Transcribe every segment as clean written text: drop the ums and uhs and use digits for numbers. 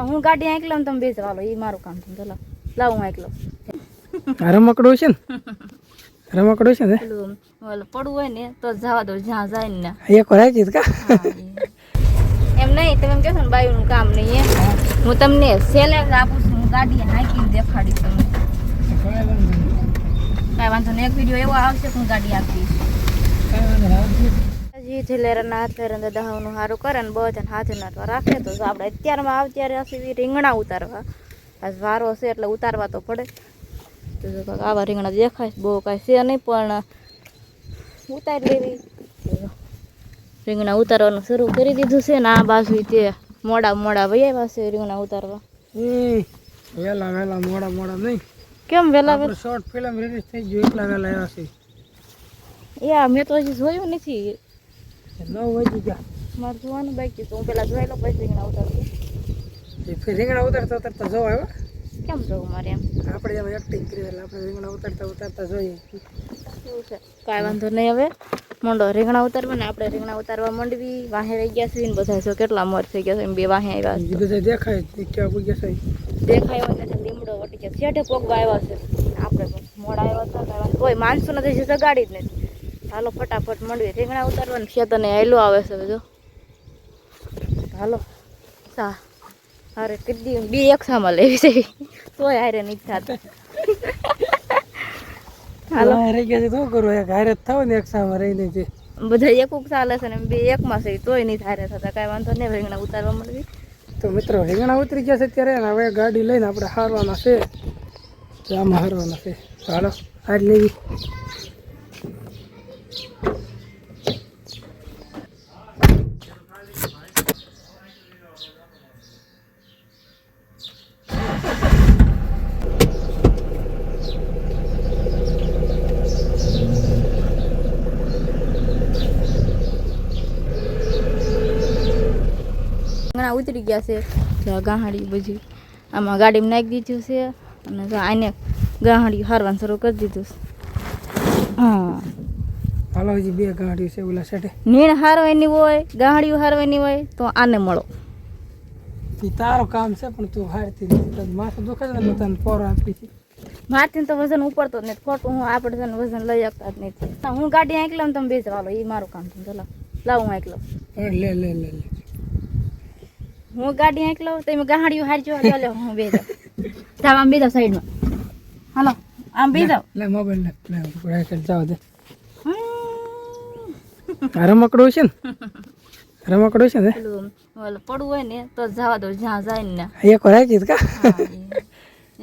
હું ગાડી આંકલો તમે બે ચાલો એ મારું કામ છે. ચલો લાવ હું આંકલો. રમકડું છે ને રમકડું છે ને પેલું પડવું હોય ને તો જવા દો જ્યાં જાય ને એક વાર આવી કા એમ નહીં તમે એમ કહેશો ને બાયુનું કામ નહીં એમ હું તમને સેલેન્સ આપું છું. હું ગાડી હાંકીને દેખાડીશ તમને. કાંઈ વાંધો નહીં. એક વિડીયો એવો આવશે કે હું ગાડી આપીશ. હજી થેલેરાના હાથ ફેરને દહાવનું સારું કરે ને બધાને હાથે નાટવા રાખે તો આપણે અત્યારમાં અત્યારે હશે રીંગણા ઉતારવા. આજ વારો છે એટલે ઉતારવા તો પડે. તો આવા રીંગણા દેખાય બહુ કાંઈ છે નહીં પણ ઉતારી લેવી. રીંગણા ઉતારવાનું શરૂ કરી દીધું છે ને આ બાજુ તે મોડા વહી આવ્યા છે રીંગણા ઉતારવા. વેલા વેલા મોડા નહીં કેમ વેલા શોર્ટ ફિલ્મ રિલીઝ થઈ ગયું એટલા વેલા આવ્યા છે. યા મેં તો હજી જોયું નથી. 9 વાગી ગયા. મારે જોવાનું બાકી તો હું પેલા જોઈ લો પછી રીંગણા ઉતારવા. રીંગણા ઉતારતા જોવા આવ્યા. કેમ જોવું મારે એમ આપણે એમ એક્ટિંગ કરી એટલે આપણે રીંગણા ઉતારતા જોઈએ. એવું છે કાંઈ વાંધો નહીં. હવે મંડો રીંગણા ઉતારવા ને આપણે રીંગણા ઉતારવા માંડવી. વાહે રહી ગયા છે ને બધા જો કેટલા મોર થઈ ગયા છે એમ બે વાહે આવ્યા છે. બધા દેખાય ક્યાં પૂગ્યા છે દેખાય હોય ને લીમડો વટી ગયા છેઠે પોગવા આવ્યા છે. આપણે મોડા આવ્યા હતા કોઈ માણસો નથી જગાડી જ નથી. હાલો ફટાફટ મળવી રીંગણા ઉતારવાનું ખેતરને હેલું આવે છે જો. હાલો સા અરે કીધી બી એક સામાં લેવી છે તોય હારે નહીં થતા. હાલો રહી ગયા છે તો કરું એક હારે થાવ ને એક સામાં રહીને છે બધા એક ચાલે છે ને બે એકમાં છે તોય નહીં હારે થતા. કાંઈ વાંધો નહીં. રીંગણા ઉતારવા મળવી. તો મિત્રો રીંગણા ઉતરી ગયા છે ત્યારે હવે ગાડી લઈને આપણે હારવાના છે. આમાં હારવાના છે. હાલો હાર લેવી. ઉતરી ગયા છે ગાહાડી બધી આમાં ગાડીમાં નાખી દીધું છે અને આને ગાહાડી હારવાનું શરૂ કરી દીધું છે. હા હાલો હજી 2 ગાડીઓ છે ઓલા સેટે. નીણ હારવાની હોય ગાહાડીઓ હારવાની હોય તો આને મળો. એ તારું કામ છે પણ તું હારતી નથી. માથું દુખે છે ને તને પોરો આપી છે. મારથી તો વજન ઉપડતો જ નથી. ખોટું હું આપણે છે ને વજન લઈ શકતા જ નથી. હું ગાડી આંકલો ને તમે બે ચાલો એ મારું કામ છે. ચલો લાવ હું આંકલો. લે લે લે હું ગાડી આંકલો તમે ગાહાડીઓ હારજો. ચાલો હું બે જાઉં. જાવ આમ બે જાવ સાઈડમાં. હાલો આમ બે જાવ. લે મોબાઈલ લે જાવ દે. રમકડું છે ને રમકડું છે ને પેલું પડવું હોય ને તો જવા દો જ્યાં જાય ને એક વાર આવી કા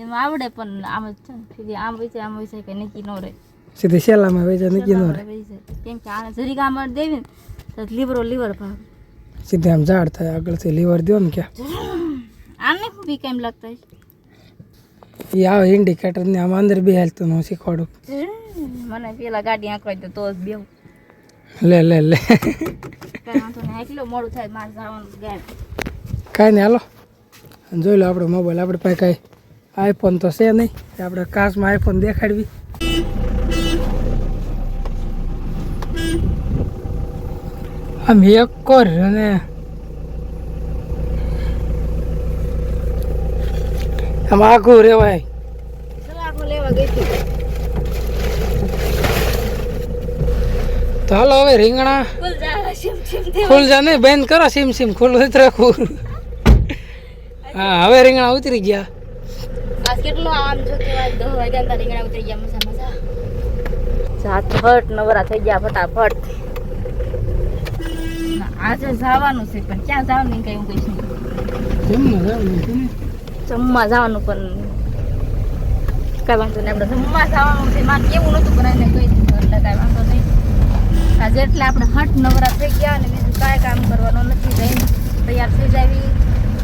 એમાં આવડે પણ આમ જ છે ને આમ હોય છે કે નક્કી ન રહે. સીધી શેલામાં વેચે નક્કી ન રહે. કેમ કે આને જરીક આમ દેવી ને તો લીવર ભાગ સીધે આમ ઝાડ થાય આગળથી લીવર દો ને ક્યાં આને બી કેમ લાગતા એ આવે ઇન્ડિકેટર ને આમ અંદર બે હાલતું હું શીખવાડું. મને પેલા ગાડી આંકવા દે તો જ બેવું. લે લે લે કાંઈ વાંધો નહીં. આટલું મોડું થાય મારે જવાનું ગાડી. કાંઈ નહીં હાલો જોઈ લો આપણો મોબાઈલ. આપણે પાસે કાંઈ આઈફોન તો છે નહીં. આપણે કાચમાં આઈફોન દેખાડવી. આમ એક કોર અને આમ આઘું રેવાય. સલાખો લેવા ગઈ હતી. તો હાલો હવે રીંગણા ફૂલ જાવા શીમ ખુલ જા નહીં બંધ કરો. સીમ ખુલ્લું જ રાખવું. હા હવે રીંગણા ઉતરી ગયા. આ કેટલો આમ જો કેવાય 10 વાગ્યા તા રીંગણા ઉતરી ગયા. મજા જાત ફટ નવરા થઈ ગયા ફટાફટ. આજે જવાનું છે પણ ક્યાં જવાનું કઈ હું કહીશ જમવા જવાનું પણ કઈ વાંધો નહીં. આપણે જમવા જવાનું છે. મારે કેવું નતું પણ એને કહી દીધું એટલે કઈ વાંધો નહીં. આજે એટલે આપણે હટ નવરા થઈ ગયા અને બીજું કાંઈ કામ કરવાનું નથી. જઈને તૈયાર થઈ જાવી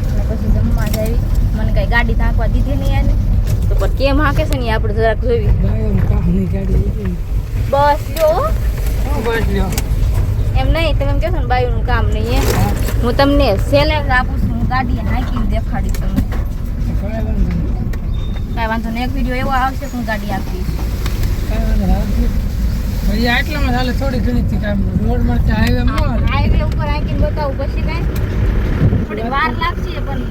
અને પછી જમવા જાવી. મને કઈ ગાડી હાંકવા દીધી નહીં એને તો પણ કેમ હાંકે છે ને આપણે જરાક જોવી. બસ લ્યો એમ નહીં તમે એમ કહેશો ને બાયુનું કામ નહીં એમ હું તમને સેલેન્સ આપું છું. હું ગાડી હાંકીને દેખાડીશ તમને. કાંઈ વાંધો નહીં. એક વિડીયો એવો આવશે કે હું ગાડી આપીશ. આટલામાં ચાલે થોડી ઘણી કામ રોડ માં હાઈવે ઉપર હાંકીને બતાવું પછી કાંઈ થોડી વાર લાગશે પણ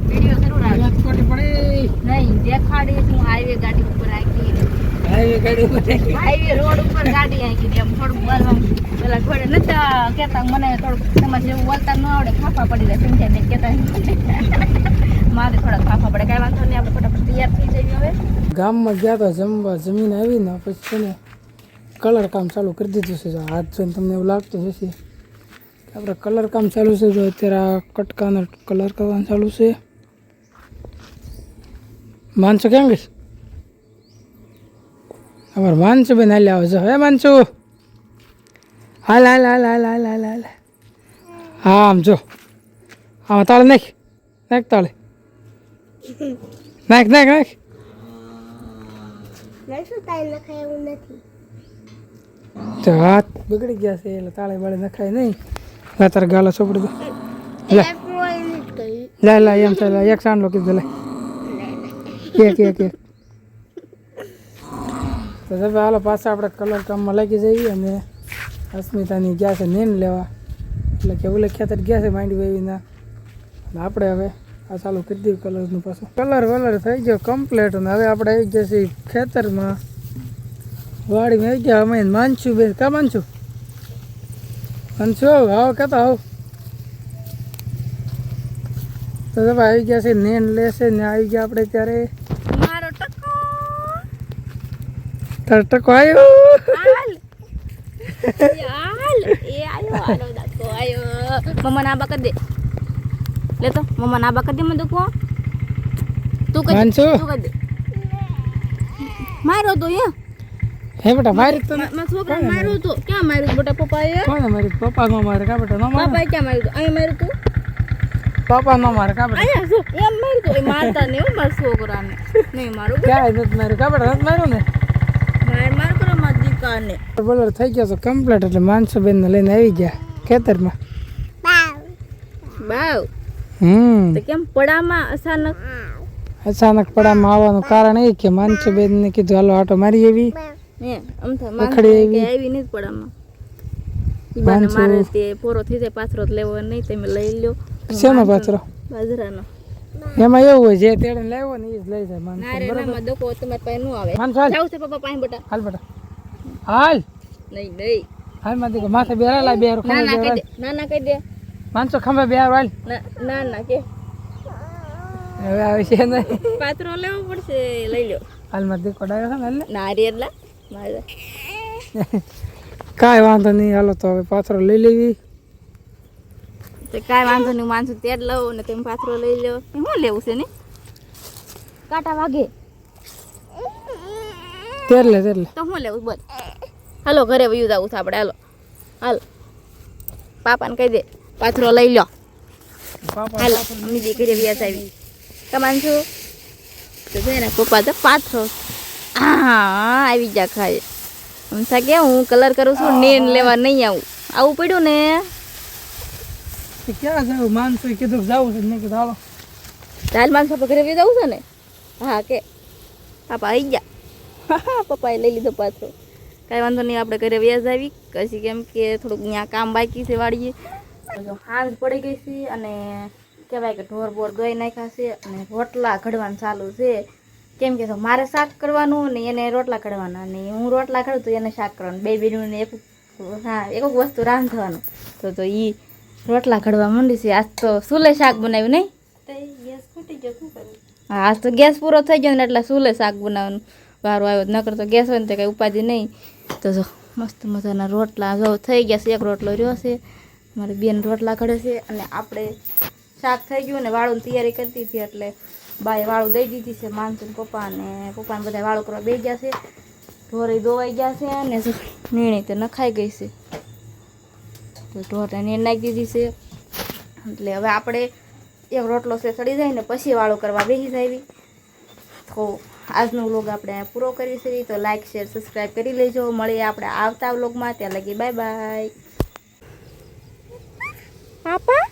વિડીયો હાઈવે ગાડી હાઈવે રોડ ઉપર ગાડી આંકી દે એમ થોડુંક બોલવા પેલા ઘોડે નતા કેતા મને થોડુંક સમજ જેવું બોલતા ન આવડે ફાફા પડી જાય સમજાય ને કેતા મારે થોડાક ફાફા પડે કાંઈ વાંધો નહીં આપણે ફટાફટ તૈયાર થઈ જઈએ હવે ગામમાં ગયા તો જમવા જમીને આવીને પછી છે ને કલર કામ ચાલુ કરી દીધું છે જો હાથ જોઈને તમને એવું લાગતું હશે કે આપણે કલર કામ ચાલુ છે જો અત્યારે આ કટકાનો કલર કરવાનું ચાલુ છે માનસો કેમ ગઈશ અમારે માનસુ બેન હાલ આવે છે હે માનસુ હાલ હાલ હાલ હાલ હાલ હાલ હાલ હા આમ જો આમાં તાળે નાખ નાખ તાળે નાખ નાખ નાખ તો હાથ બગડી ગયા છે એટલે તાળે બાળે નખાય નહીં તારા ગાલા ચોપડી દો લે લે એમ ચાલે એક સાંડલો કીધું લે એક એક એક તો હવે હાલો પાછા આપણે કલર કામમાં લાગી જઈએ અને અસ્મિતાની ગયા છે નેન લેવા એટલે કે ઓલે ખેતર ગયા છે માંડી વેવીના અને આપણે હવે આ ચાલુ કરી દઈએ કલરનું પાછું કલર વલર થઈ ગયો કમ્પ્લીટ અને હવે આપણે આવી ગયા છીએ ખેતરમાં વાડીમાં આવી ગયા અમે માનશું બેન કા માનશું માનશું આવો કહેતા આવો તો હવે આવી ગયા છે નેન લેશે ને આવી ગયા આપણે ત્યારે મારો ટકો તારો ટકો આવ્યો હાલ હાલ એ આયો આલો દાતો આયો મમ્મા ના બા કર દે લે તો મમ્મા ના બા કર દે મને દુખો તું કર માનસુ તું કર દે મારો તો એ હે બેટા મારી તો મારા છોકરા માર્યો તો ક્યાં માર્યું બેટા પપ્પાએ કોને મારી પપ્પા નો મારે કા બેટા નો મારે પપ્પાએ ક્યાં માર્યું અહીંયા માર્યું તું પપ્પા નો મારે કા બેટા અહીંયા જો એમ માર્યું તો એ મારતા નહીં હો મારા છોકરાને નહીં મારું ક્યાં નથી માર્યું કા બેટા નથી માર્યું ને માર કરો મારા દીકાને બલર થઈ ગયા તો કમ્પ્લીટ એટલે માનસુ બેન ને લઈને આવી ગયા ખેતરમાં બાવ તો કેમ પડામાં અચાનક પડામાં આવવાનું કારણ એ કે માનસુ બેન ને કીધું હાલો આટો મારી એવી હે આમ તો રખડી આવી. આવી નહીં પડામાં ઈબાને મારે તે પોરો થઈ જાય પાથરો લેવો નહીં તમે લઈ લ્યો શેનો પાથરો બાજરાનો એમાં એવું હોય જે તેડે લાવ્યો ને એ જ લઈ જાય માનસુ નારે નામાં દકો તમારે પાસે નો આવે માનસુ હાલ જાવ છે પપ્પા પાસે બેટા હાલ બેટા હાલ નહીં નહીં હાલ માં દીકો માથે બેરા લાય બેરો ના ના કહી દે ના ના કહી દે માનસુ ખંભે બેરો હાલ ના ના કે હવે આવે છે નહીં પાથરો લેવો પડશે લઈ લ્યો હાલ માં દીકો ડાયો છે ને હાલ ને ના રે એટલા મારે કાંઈ વાંધો નહીં હાલો તો હવે પાથરો લઈ લેવી તો કાંઈ વાંધો નહીં માનસું તેડ લઉં ને તમે પાથરો લઈ લો શું લેવું છે ને કાંટા વાગે તેર લે તો શું લેવું બોલ હાલો ઘરે વયું જવું છે આપણે હાલો હાલ પાપાને કહી દે પાથરો લઈ લો હાલો મમ્મી દીકરી વ્યાસ આવી કમાન છું તો છે ને પપ્પા તો પાથરો હા આવી જા ખાય હમણાં કે હું કલર કરું છું નેન લેવા નહીં આવું પડ્યું ને ક્યાં જાવ માનસુ કીધું જાવું છે મેં કીધું હાલો ચાલ માનસો ઘરે વ્યું જવું છે ને હા કે પાપા આવી ગયા પપ્પાએ લઈ લીધો પાથરો કાંઈ વાંધો નહીં આપણે ઘરે વ્યાજ આવી પછી કેમ કે થોડુંક ત્યાં કામ બાકી છે વાળીએ હાંજ પડી ગઈ છે અને કહેવાય કે ઢોર બોર દોઈ નાખ્યા છે અને રોટલા ઘડવાનું ચાલુ છે કેમ કે મારે શાક કરવાનું ને એને રોટલા ઘડવાના ને હું રોટલા ઘડું તો એને શાક કરવાનું બે બેનું એક એક વસ્તુ રાંધવાનું તો એ રોટલા ઘડવા માંડી છે આજ તો સુલે શાક બનાવ્યું નહીં ગેસ ખૂટી ગયો શું કરવું હા આજ તો ગેસ પૂરો થઈ ગયો ને એટલે સુલે શાક બનાવવાનું વારો આવ્યો નકર તો ગેસ હોય ને તો કંઈ ઉપાધિ નહીં તો જો મસ્ત મજાના રોટલા જો થઈ ગયા છે એક રોટલો રહ્યો છે મારી બેન રોટલા ઘડે છે અને આપણે શાક થઈ ગયું ને વાળું તૈયારી કરતી હતી એટલે બાએ વાળું દઈ દીધી છે માનસુ પપ્પાને બધા વાળું કરવા બે ગયા છે ઢોરે દોવાઈ ગયા છે અને નીણી તો નખાઈ ગઈ છે તો ઢોરને નીણ નાખી દીધી છે એટલે હવે આપણે એક રોટલો છે સડી જાય ને પછી વાળું કરવા બેસી જાય તો આજનો વ્લોગ આપણે પૂરો કરી છે તો લાઇક શેર સબસ્ક્રાઈબ કરી લેજો મળીએ આપણે આવતા વ્લોગમાં ત્યાં લગી બાય બાય પાપા